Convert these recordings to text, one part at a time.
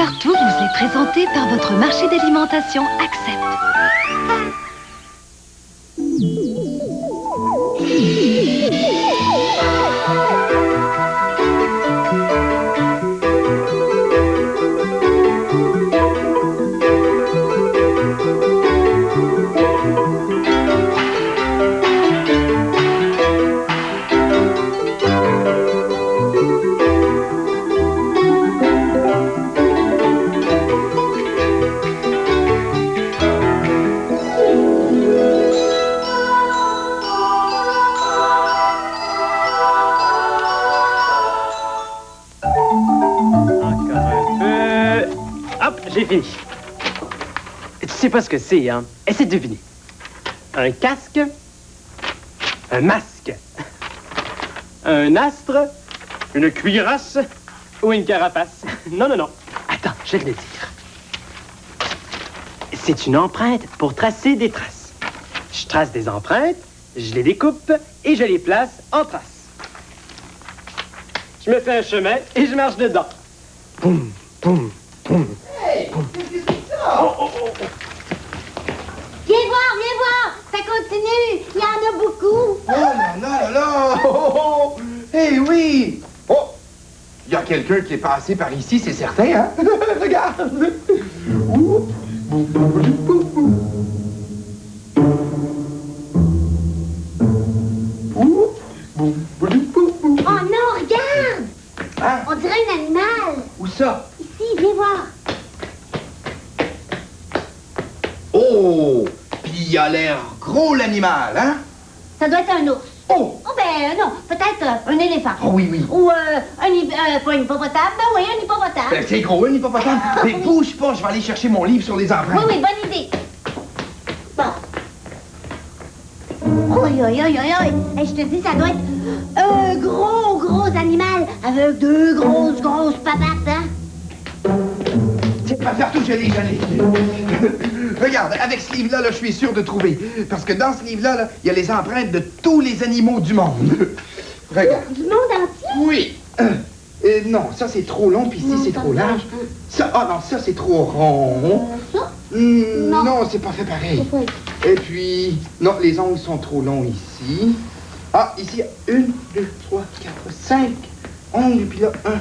Passepartout vous est présenté par votre marché d'alimentation Accept. J'ai fini. Tu sais pas ce que c'est, hein? Essaie de deviner. Un casque, un masque, un astre, une cuirasse ou une carapace. Non, non, non. Attends, je vais te le dire. C'est une empreinte pour tracer des traces. Je trace des empreintes, je les découpe et je les place en traces. Je me fais un chemin et je marche dedans. Boum, boum, boum. Viens voir, ça continue, il y en a beaucoup. Oh là là là là! Oh, oh. Eh oui! Oh! Il y a quelqu'un qui est passé par ici, c'est certain, hein? Regarde! Oh non, regarde! Hein? On dirait un animal. Où ça? Ici, viens voir. Oh! Puis il a l'air gros, l'animal, hein? Ça doit être un ours. Oh! Oh ben non, peut-être un éléphant. Oh oui, oui. Ou pas un hippopotame, ben oui, un hippopotame. C'est gros, un hippopotame. Mais bouge pas, je vais aller chercher mon livre sur les empreintes. Oui, bonne idée. Bon. Oi, oi, oi, oi, oi. Hey, je te dis, ça doit être un gros animal avec deux grosses papates, hein? Tiens, partout, je l'ai. Regarde, avec ce livre-là, je suis sûr de trouver. Parce que dans ce livre-là, il y a les empreintes de tous les animaux du monde. Regarde. Du monde entier? Oui. Non, ça, c'est trop long, puis ici, c'est trop large. Ça, non, ça, c'est trop rond. Ça? Non, c'est pas fait pareil. Et puis, non, les ongles sont trop longs ici. Ah, ici, 1, 2, 3, 4, 5 ongles, et puis là, 1, 2,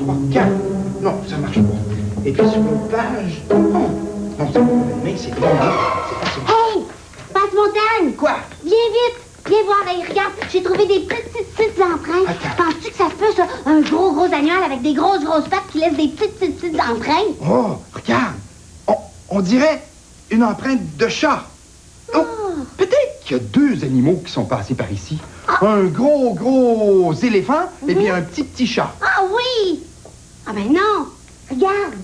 3, 4. Non, ça marche pas. Et puis sur une page, non, c'est pas la main, c'est trop long. C'est pas ça. Hey! Passe-montagne! Quoi? Viens vite! Viens voir, hey, regarde, j'ai trouvé des petites empreintes. Attends. Penses-tu que ça se peut, ça? Un gros animal avec des grosses pattes qui laisse des petites empreintes? Oh, regarde! On dirait une empreinte de chat. Oh, peut-être qu'il y a deux animaux qui sont passés par ici. Un gros éléphant et puis un petit chat. Ah oui! Ah ben non! Regarde!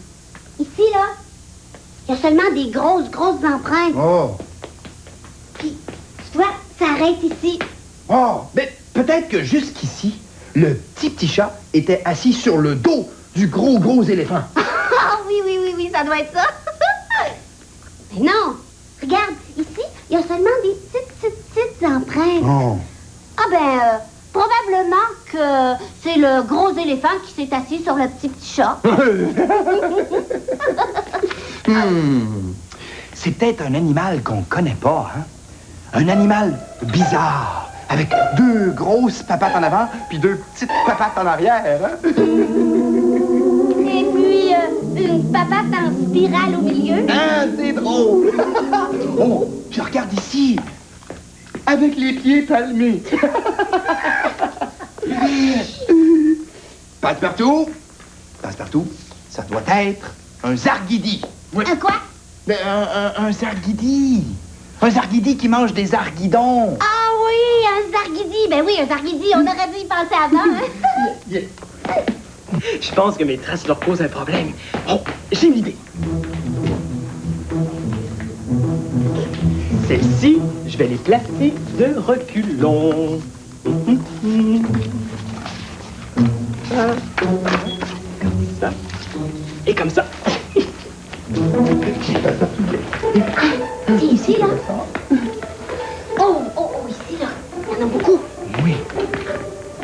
Ici, là, il y a seulement des grosses empreintes. Oh, Puis, tu vois, ça arrête ici. oh, mais peut-être que jusqu'ici, le petit chat était assis sur le dos du gros éléphant. Ah oui, ça doit être ça. Mais non! Regarde, ici, il y a seulement des petites empreintes. Oh. Ah ben, probablement que c'est le gros éléphant qui s'est assis sur le petit chat. C'est peut-être un animal qu'on connaît pas, hein? Un animal bizarre, avec deux grosses papates en avant, puis deux petites papates en arrière, hein? Et puis, une papate en spirale au milieu. Ah, c'est drôle! Oh, puis regarde ici, avec les pieds palmés. Passe-partout, ça doit être un zarguidi. Oui. Un quoi? Mais un zarguidi. Un zarguidi qui mange des arguidons. Ah oui, un zarguidi. Ben oui, un zarguidi, on aurait dû y penser avant, hein? Je pense que mes traces leur posent un problème. Oh, j'ai une idée. Celles-ci, je vais les placer de reculons. Comme ça. Et comme ça. C'est ici, là? Oh, ici, là. Il y en a beaucoup. Oui.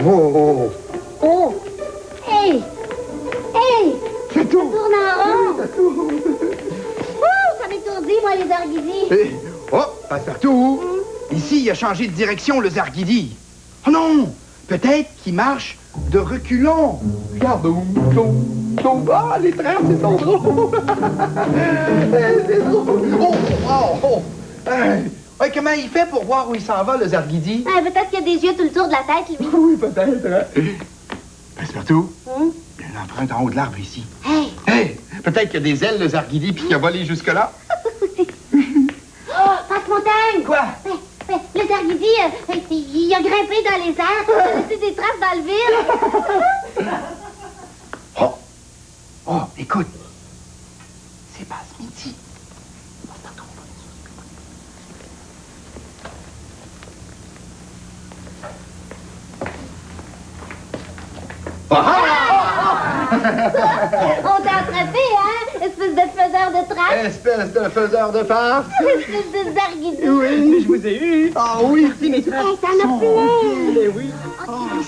Oh. Oh! Hey! Ça tourne. Tourne en rond! Oh, Passepartout! Ici, il a changé de direction, le Zarguidi. Oh non! Peut-être qu'il marche de reculons. Regarde, ah, les trains, c'est sont drôles. C'est drôle. Oh. Ouais, comment il fait pour voir où il s'en va, le Zarguidi? Peut-être qu'il a des yeux tout le tour de la tête, lui. Oui, peut-être. Hein? Passepartout, il y a une empreinte en haut de l'arbre ici. Hey! Peut-être qu'il y a des ailes, le Zarguidi, puis qu'il a volé jusque-là. Passe-montagne! Quoi? Le Zarguidi, il a grimpé dans les airs, il a laissé des traces dans le vide. Oh, écoute. C'est Passe-Midi. On t'a attrapé, hein? Espèce de faiseur de traces. Espèce de faiseur de farce. Espèce de Zarguidi. Oui, je vous ai eu. Ah oui. T'en as plein. Oui.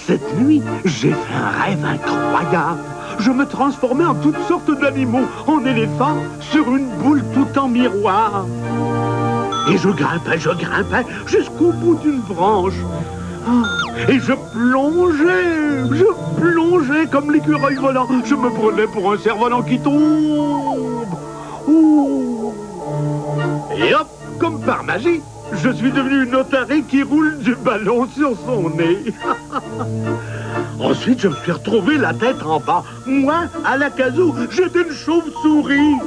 Cette nuit, j'ai fait un rêve incroyable. Je me transformais en toutes sortes d'animaux, en éléphant, sur une boule tout en miroir. Et je grimpais jusqu'au bout d'une branche. Et je plongeais comme l'écureuil volant. Je me prenais pour un cerf-volant qui tombe. Ouh. Et hop, comme par magie, je suis devenu une otarie qui roule du ballon sur son nez. Ensuite, je me suis retrouvé la tête en bas. Moi, à la casou, j'étais une chauve-souris.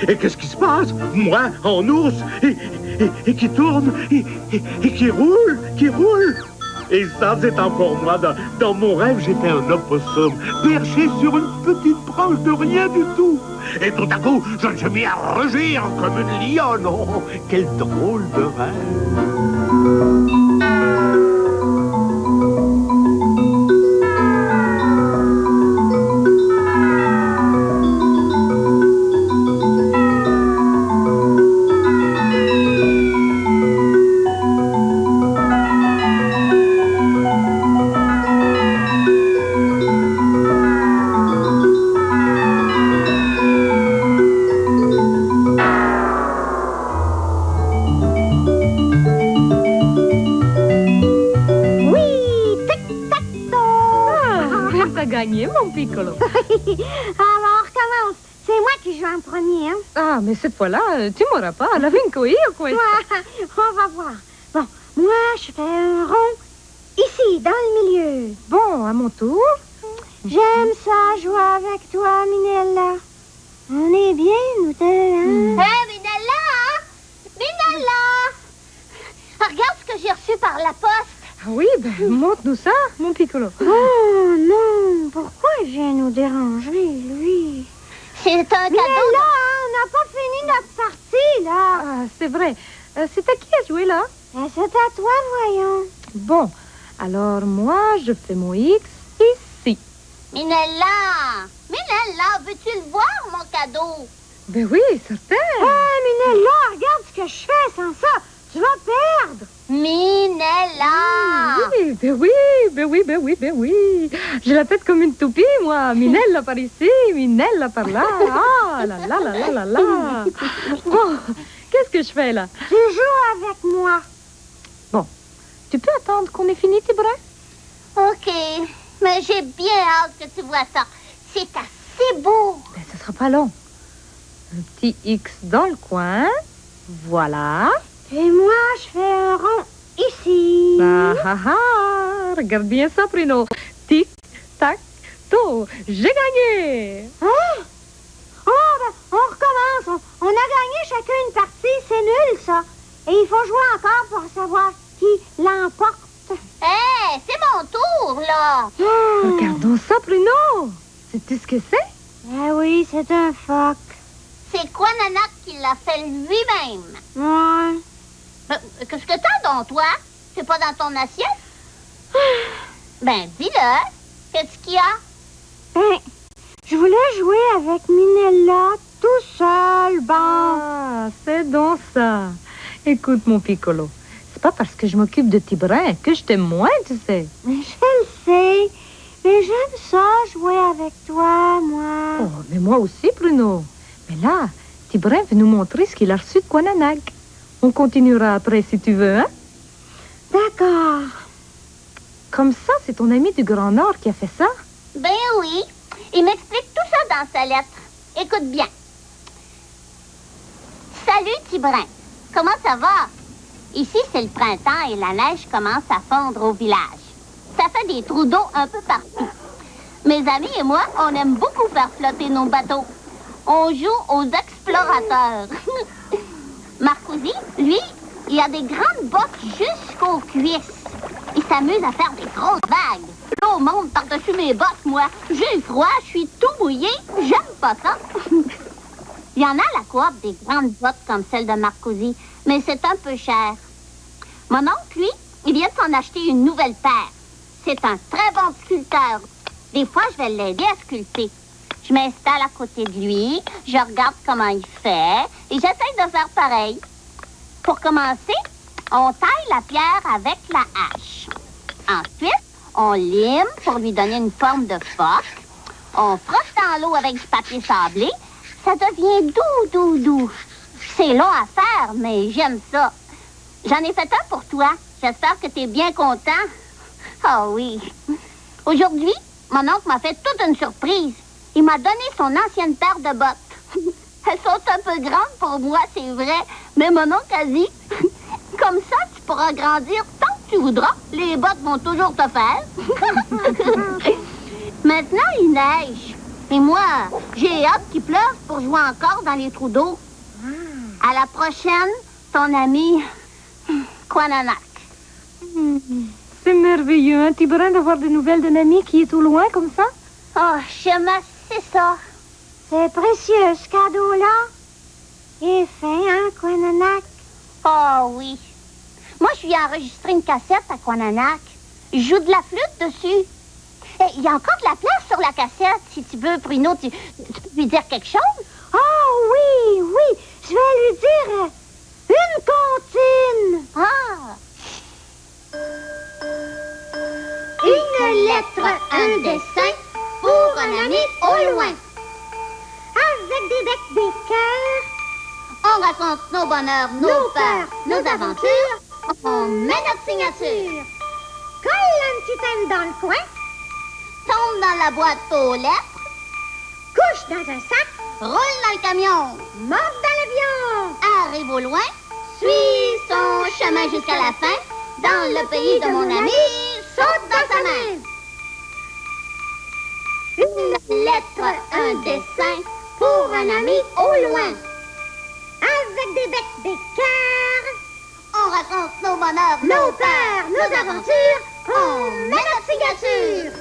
Et qu'est-ce qui se passe? Moi, en ours, et qui tourne, et qui roule. Et ça, c'est encore moi. Dans mon rêve, j'étais un opossum, perché sur une petite branche de rien du tout. Et tout à coup, je me suis mis à rugir comme une lionne. Oh, quel drôle de rêve. Gagné, mon Piccolo. Alors, recommence. C'est moi qui joue en premier, hein? Ah, mais cette fois-là, tu m'auras pas. La vincoï ou quoi? On va voir. Bon, moi, je fais un rond ici, dans le milieu. Bon, à mon tour. J'aime ça, jouer avec toi, Minella. On est bien, nous deux, hein? Minella! Minella! Regarde ce que j'ai reçu par la poste. Ah oui, ben, montre-nous ça, mon Piccolo. Oh, non. Pourquoi il vient nous déranger, lui? C'est un cadeau. Minella, on n'a pas fini notre partie, là. Ah, c'est vrai. C'est à qui à jouer, là? C'est à toi, voyons. Bon, alors moi, je fais mon X ici. Minella, veux-tu le voir, mon cadeau? Ben oui, certain. Minella, regarde ce que je fais sans ça. Tu vas perdre. Minella! Oui, ben oui. J'ai la tête comme une toupie, moi. Minella par ici, Minella par là. Ah, là. Bon, qu'est-ce que je fais, là? Tu joues avec moi. Bon, tu peux attendre qu'on ait fini, tes bras? OK, mais j'ai bien hâte que tu vois ça. C'est assez beau. Ben, ce sera pas long. Un petit X dans le coin. Voilà. Et moi, je fais un rond ici. Regarde bien ça, Bruno. Tic, tac, toe. J'ai gagné. Hein? Oh, ben, on recommence. On a gagné chacun une partie. C'est nul, ça. Et il faut jouer encore pour savoir qui l'emporte. C'est mon tour, là. Regardons ça, Bruno. Sais-tu ce que c'est? Ah oui, c'est un phoque. C'est quoi, Nana, qui l'a fait lui-même? Ouais. Qu'est-ce que t'as dans toi? C'est pas dans ton assiette? Ben, dis-le. Qu'est-ce qu'il y a? Ben, je voulais jouer avec Minella tout seul, bon. Ah, c'est donc ça. Écoute, mon Piccolo, c'est pas parce que je m'occupe de Tibrin que je t'aime moins, tu sais. Je le sais, mais j'aime ça jouer avec toi, moi. Oh, mais moi aussi, Bruno. Mais là, Tibrin veut nous montrer ce qu'il a reçu de Quananac. On continuera après si tu veux, hein? D'accord. Comme ça, c'est ton ami du Grand Nord qui a fait ça? Ben oui. Il m'explique tout ça dans sa lettre. Écoute bien. Salut, Tibrin. Comment ça va? Ici, c'est le printemps et la neige commence à fondre au village. Ça fait des trous d'eau un peu partout. Mes amis et moi, on aime beaucoup faire flotter nos bateaux. On joue aux explorateurs. Marcousi, lui, il a des grandes bottes jusqu'aux cuisses. Il s'amuse à faire des grosses vagues. L'eau monte par-dessus mes bottes, moi. J'ai froid, je suis tout mouillé. J'aime pas ça. Il y en a à la coop des grandes bottes comme celle de Marcousi, mais c'est un peu cher. Mon oncle, lui, il vient de s'en acheter une nouvelle paire. C'est un très bon sculpteur. Des fois, je vais l'aider à sculpter. Je m'installe à côté de lui, je regarde comment il fait et j'essaie de faire pareil. Pour commencer, on taille la pierre avec la hache. Ensuite, on lime pour lui donner une forme de phoque. On frotte dans l'eau avec du papier sablé. Ça devient doux. C'est long à faire, mais j'aime ça. J'en ai fait un pour toi. J'espère que tu es bien content. Oh oui. Aujourd'hui, mon oncle m'a fait toute une surprise. Il m'a donné son ancienne paire de bottes. Elles sont un peu grandes pour moi, c'est vrai. Mais mon oncle a dit, comme ça, tu pourras grandir tant que tu voudras. Les bottes vont toujours te faire. Maintenant, il neige. Et moi, j'ai hâte qu'il pleuve pour jouer encore dans les trous d'eau. À la prochaine, ton ami Quananac. C'est merveilleux, hein, Tibrin, d'avoir des nouvelles d'un ami qui est au loin comme ça? Oh, j'aime assez ça. C'est précieux, ce cadeau-là. Il est fin, hein, Quananac? Oh oui. Moi, je viens enregistrer une cassette à Quananac. Je joue de la flûte dessus. Il y a encore de la place sur la cassette. Si tu veux, Bruno, tu peux lui dire quelque chose? Oh oui. Je vais lui dire une comptine. Ah! Une lettre, un dessin pour un ami au loin. Avec des becs, des cœurs. On raconte nos bonheurs, nos peurs, nos aventures. On met notre signature. Colle un petit thème dans le coin. Tombe dans la boîte aux lettres. Couche dans un sac. Roule dans le camion. Monte dans l'avion. Arrive au loin. Suis son chemin jusqu'à la fin. Dans le pays de mon ami, saute dans sa main. Une lettre, un dessin pour un ami au loin. Avec des becs, des cœurs. On raconte nos bonheurs, nos peurs, nos aventures. On met notre signature.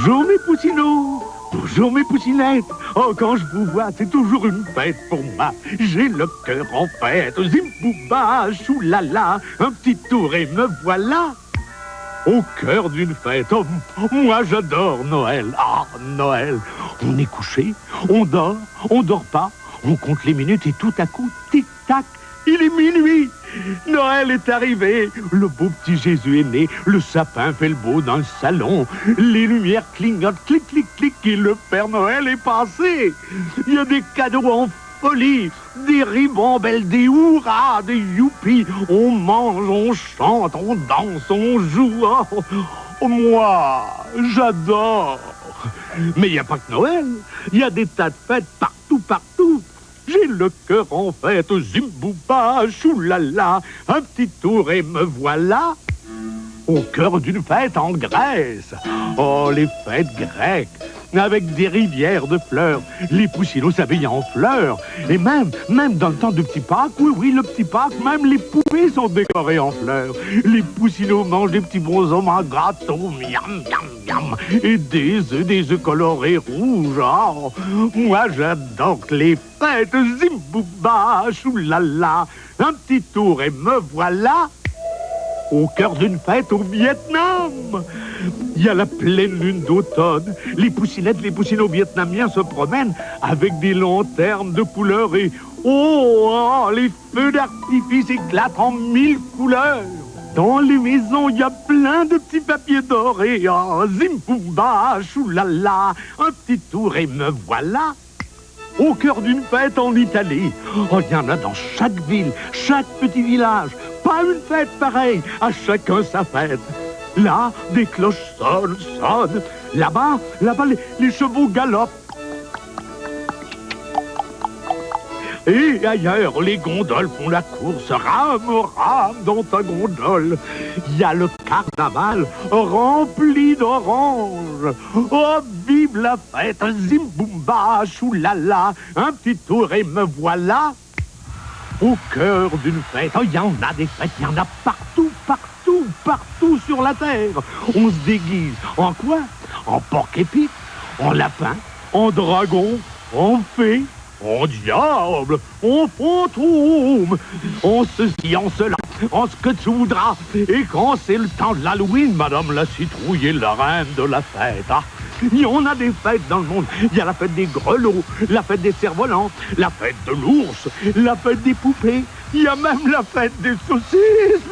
Bonjour mes poussinots, bonjour mes poussinettes. Oh, quand je vous vois, c'est toujours une fête pour moi. J'ai le cœur en fête, zimbouba, choulala, un petit tour et me voilà. Au cœur d'une fête, oh, moi j'adore Noël. Ah, Noël, on est couché, on dort pas, on compte les minutes et tout à coup, tic-tac, il est minuit. Noël est arrivé, le beau petit Jésus est né, le sapin fait le beau dans le salon, les lumières clignotent, clic, clic, clic, et le Père Noël est passé. Il y a des cadeaux en folie, des ribambelles, des hurrahs, des youpi, on mange, on chante, on danse, on joue. Oh, moi, j'adore. Mais il n'y a pas que Noël, il y a des tas de fêtes partout. J'ai le cœur en fête, zimbouba, choulala, un petit tour et me voilà. Au cœur d'une fête en Grèce. Oh, les fêtes grecques, avec des rivières de fleurs, les poussinots s'habillent en fleurs. Et même dans le temps du petit Pâques, oui, le petit Pâques, même les poupées sont décorées en fleurs. Les poussinots mangent des petits bonshommes en gâteau, miam, miam, miam, et des œufs colorés rouges. Oh, moi j'adore les fêtes, zimbouba, choulala, un petit tour et me voilà au cœur d'une fête au Vietnam. Il y a la pleine lune d'automne. Les poussinettes, les poussinots vietnamiens se promènent avec des lanternes de couleurs et... Oh, les feux d'artifice éclatent en 1000 couleurs. Dans les maisons, il y a plein de petits papiers dorés. Oh, zimpumba, choulala, un petit tour et me voilà au cœur d'une fête en Italie. Oh, il y en a dans chaque ville, chaque petit village. Pas une fête pareille, à chacun sa fête. Là, des cloches sonnent. Là-bas, les chevaux galopent. Et ailleurs, les gondoles font la course, rame dans ta gondole. Il y a le carnaval rempli d'oranges. Oh, vive la fête, zimbumba, choulala, un petit tour et me voilà au cœur d'une fête. Oh, il y en a des fêtes, il y en a partout sur la terre. On se déguise en quoi? En porc-épic, en lapin, en dragon, en fée, en diable, en fantôme, en ceci, en cela, en ce que tu voudras. Et quand c'est le temps de l'Halloween, Madame la citrouille est la reine de la fête. Ah, il y en a des fêtes dans le monde. Il y a la fête des grelots, la fête des cerfs-volants, la fête de l'ours, la fête des poupées. Il y a même la fête des saucisses.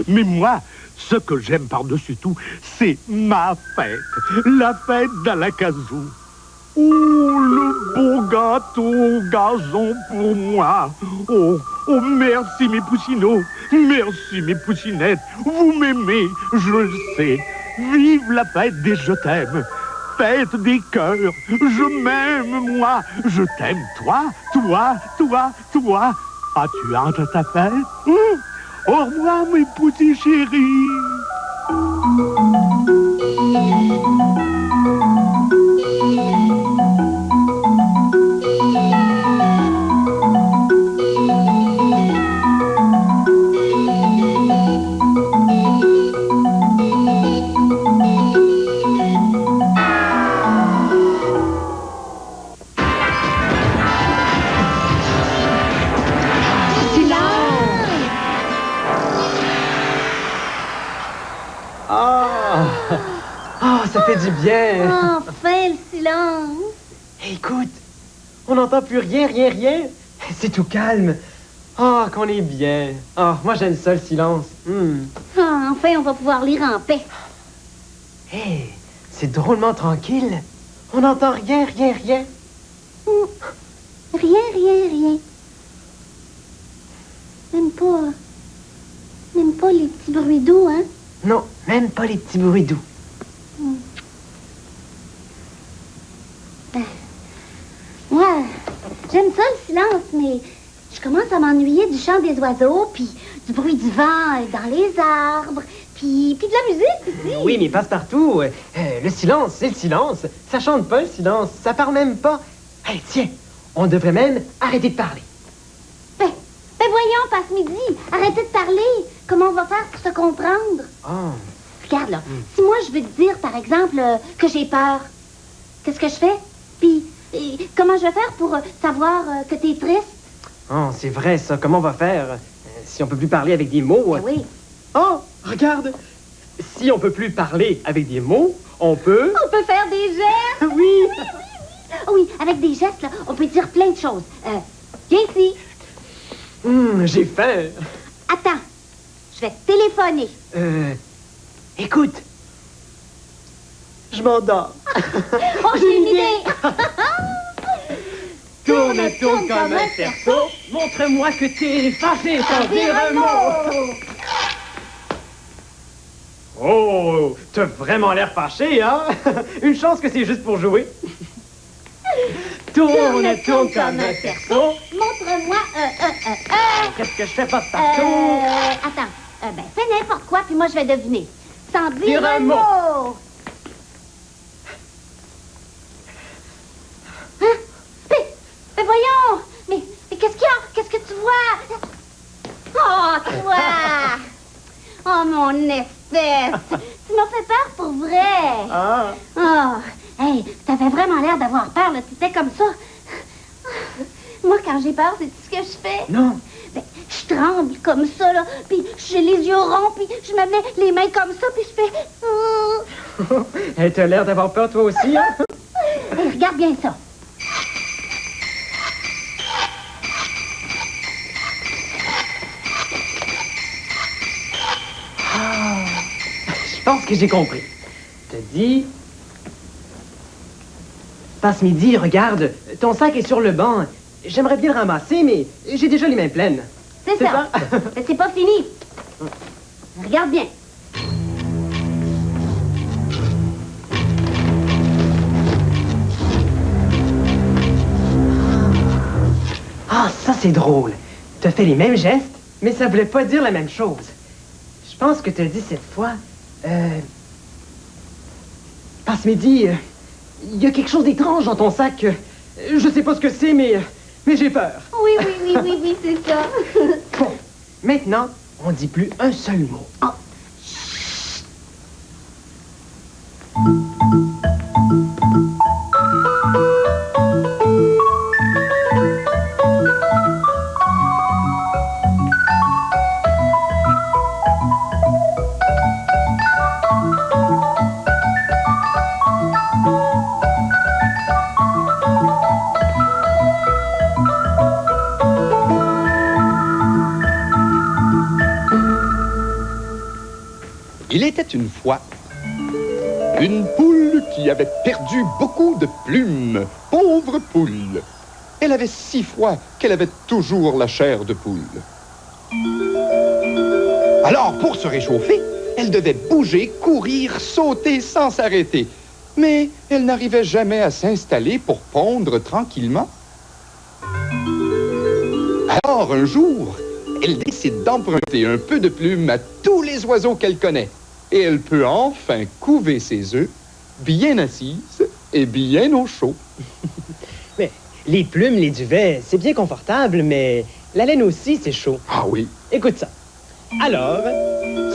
Mais moi, ce que j'aime par-dessus tout, c'est ma fête. La fête d'Alakazou. Oh, le beau gâteau gazon pour moi. Oh, merci mes poussinots. Merci mes poussinettes. Vous m'aimez, je le sais. Vive la fête des je t'aime. Fête des cœurs. Je m'aime, moi. Je t'aime, toi. As-tu hâte à ta fête? Au revoir, mes petits chéris. Ça fait du bien. Enfin, le silence. Écoute, on n'entend plus rien. C'est tout calme. Ah, qu'on est bien. Ah, moi j'aime ça, le silence. Enfin, on va pouvoir lire en paix. Hé, c'est drôlement tranquille. On n'entend rien. Rien. Même pas les petits bruits doux, hein? Non, même pas les petits bruits doux. Moi, j'aime ça le silence, mais je commence à m'ennuyer du chant des oiseaux, puis du bruit du vent dans les arbres, puis de la musique aussi. Oui, mais Passe-Partout, le silence, c'est le silence. Ça chante pas, le silence. Ça parle même pas. Hey, tiens, on devrait même arrêter de parler. Ben voyons, Passe-Midi, arrêtez de parler. Comment on va faire pour se comprendre? Oh. Regarde, là, si moi je veux te dire, par exemple, que j'ai peur, qu'est-ce que je fais? Puis, comment je vais faire pour savoir que t'es triste? Oh, c'est vrai, ça. Comment on va faire si on peut plus parler avec des mots? Ben oui. Oh, regarde! Si on peut plus parler avec des mots, on peut... On peut faire des gestes! Oui! Oui, avec des gestes, là, on peut dire plein de choses. Viens ici. J'ai faim. Attends, je vais te téléphoner. Écoute. Je m'endors. Oh, j'ai une idée! Tourne comme un cerceau. Montre-moi que t'es fâché sans dire un mot. Oh, t'as vraiment l'air fâché, hein? Une chance que c'est juste pour jouer. Tourne comme un cerceau. Montre-moi Qu'est-ce que je fais Passe-Partout? Attends, fais n'importe quoi, puis moi je vais deviner. Sans dire un mot. Hein? Mais voyons! Mais qu'est-ce qu'il y a? Qu'est-ce que tu vois? Oh, toi! Oh, mon espèce! Tu m'as fait peur pour vrai! Ah! Oh, hey, t'avais vraiment l'air d'avoir peur, là. T'étais comme ça. Moi, quand j'ai peur, c'est ce que je fais. Non. Ben, je tremble comme ça, là. Puis j'ai les yeux ronds, puis je me mets les mains comme ça, puis je fais... Elle t'a l'air d'avoir peur, toi aussi, hein? Hey, regarde bien ça. Je pense que j'ai compris. T'as dit... Passe midi, regarde, ton sac est sur le banc. J'aimerais bien le ramasser, mais j'ai déjà les mains pleines. C'est ça. Mais c'est pas fini. Regarde bien. Ah, ça c'est drôle. T'as fait les mêmes gestes, mais ça voulait pas dire la même chose. Je pense que t'as dit cette fois... Passe midi, il y a quelque chose d'étrange dans ton sac. Je sais pas ce que c'est, mais j'ai peur. Oui, c'est ça. Bon, maintenant, on dit plus un seul mot. Oh. Il était une fois une poule qui avait perdu beaucoup de plumes. Pauvre poule! Elle avait si froid qu'elle avait toujours la chair de poule. Alors, pour se réchauffer, elle devait bouger, courir, sauter sans s'arrêter. Mais elle n'arrivait jamais à s'installer pour pondre tranquillement. Alors, un jour, elle décide d'emprunter un peu de plumes à tous les oiseaux qu'elle connaît. Et elle peut enfin couver ses œufs, bien assise et bien au chaud. Mais les plumes, les duvets, c'est bien confortable, mais la laine aussi, c'est chaud. Ah oui? Écoute ça. Alors,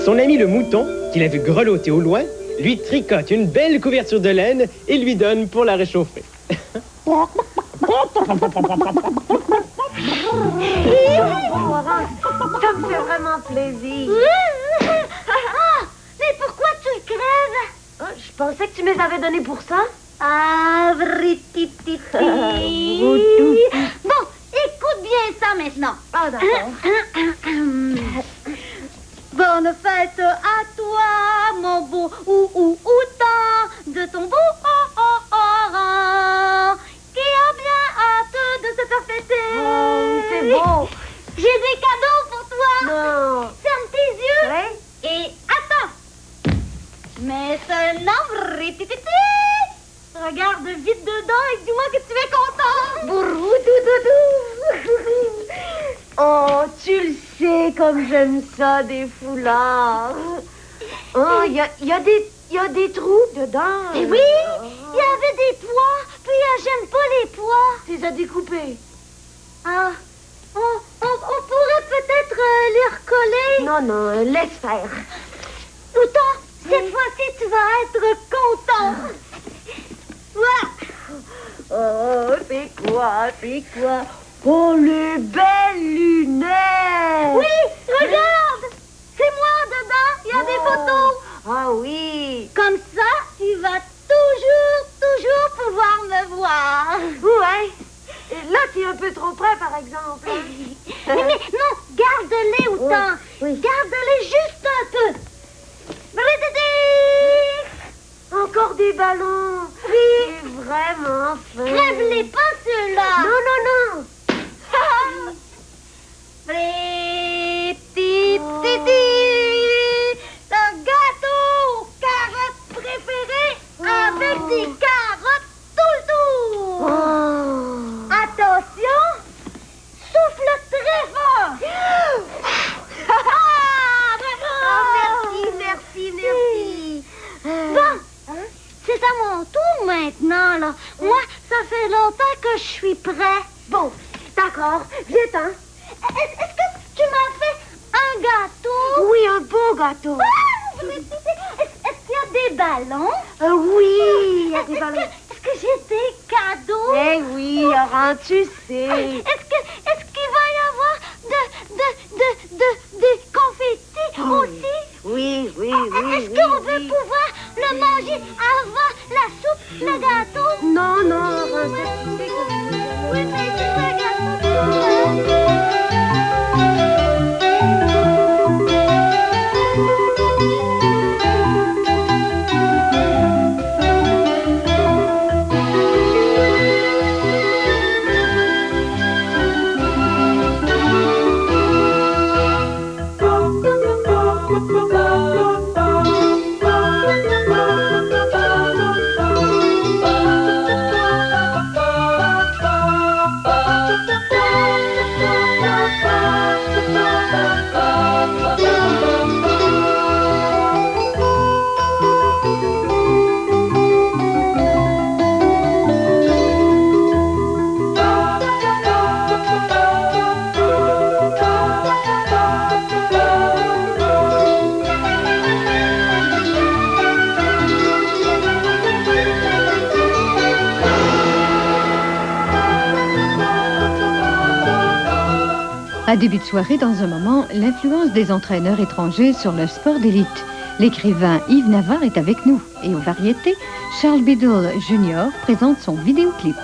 son ami le mouton, qu'il a vu grelotter au loin, lui tricote une belle couverture de laine et lui donne pour la réchauffer. Ça me fait vraiment plaisir. Mais pourquoi tu le crèves? Oh, je pensais que tu me les avais donnés pour ça. Ah, vritititi. Bon, écoute bien ça maintenant. Ah, d'accord. Bonne fête à toi, mon beau outan, de ton beau oran, qui a bien hâte de se faire fêter. Oh, c'est beau. J'ai des cadeaux pour toi. Non. Ferme tes yeux. Ouais. Et attends. Mais seulement, regarde vite dedans et dis-moi que tu es content. Oh, tu le sais comme j'aime ça, des foulards. Oh, il y a des trous dedans. Et oui, il y avait des pois, puis j'aime pas les pois. Tu les as découpés. Ah, on pourrait peut-être les recoller. Non, laisse faire. Outan, cette fois-ci, tu vas être content. Ouais. Oh, c'est quoi? Oh, les belles lunettes! Oui, regarde! C'est moi dedans, il y a des photos! Ah oui! Comme ça, tu vas toujours pouvoir me voir! Ouais! Là, tu es un peu trop près, par exemple. mais non, garde-les autant! Oui. Garde-les juste un peu! Encore des ballons! Oui! C'est vraiment fin! Crève-les pas, ceux-là! Non! Le gâteau aux carottes préféré avec des carottes tout le tour. Oh. Attention, souffle très fort. Merci. Bon, c'est à mon tour maintenant, là. Moi, ça fait longtemps que je suis prêt. Bon, d'accord, viens-t'en. Est-ce que tu m'as fait un gâteau? Oui, un beau gâteau. Est-ce qu'il y a des ballons? Oui, il y a des ballons. Est-ce que j'ai des cadeaux. Eh oui, Laurent, tu sais. Est-ce qu'il va y avoir des confettis aussi? Oui. Est-ce qu'on va pouvoir le manger avant la soupe, le gâteau? Non, Laurent, tu sais que... Oui, mais c'est le gâteau. À début de soirée, dans un moment, l'influence des entraîneurs étrangers sur le sport d'élite. L'écrivain Yves Navarre est avec nous. Et aux variétés, Charles Biddle Jr. présente son vidéoclip.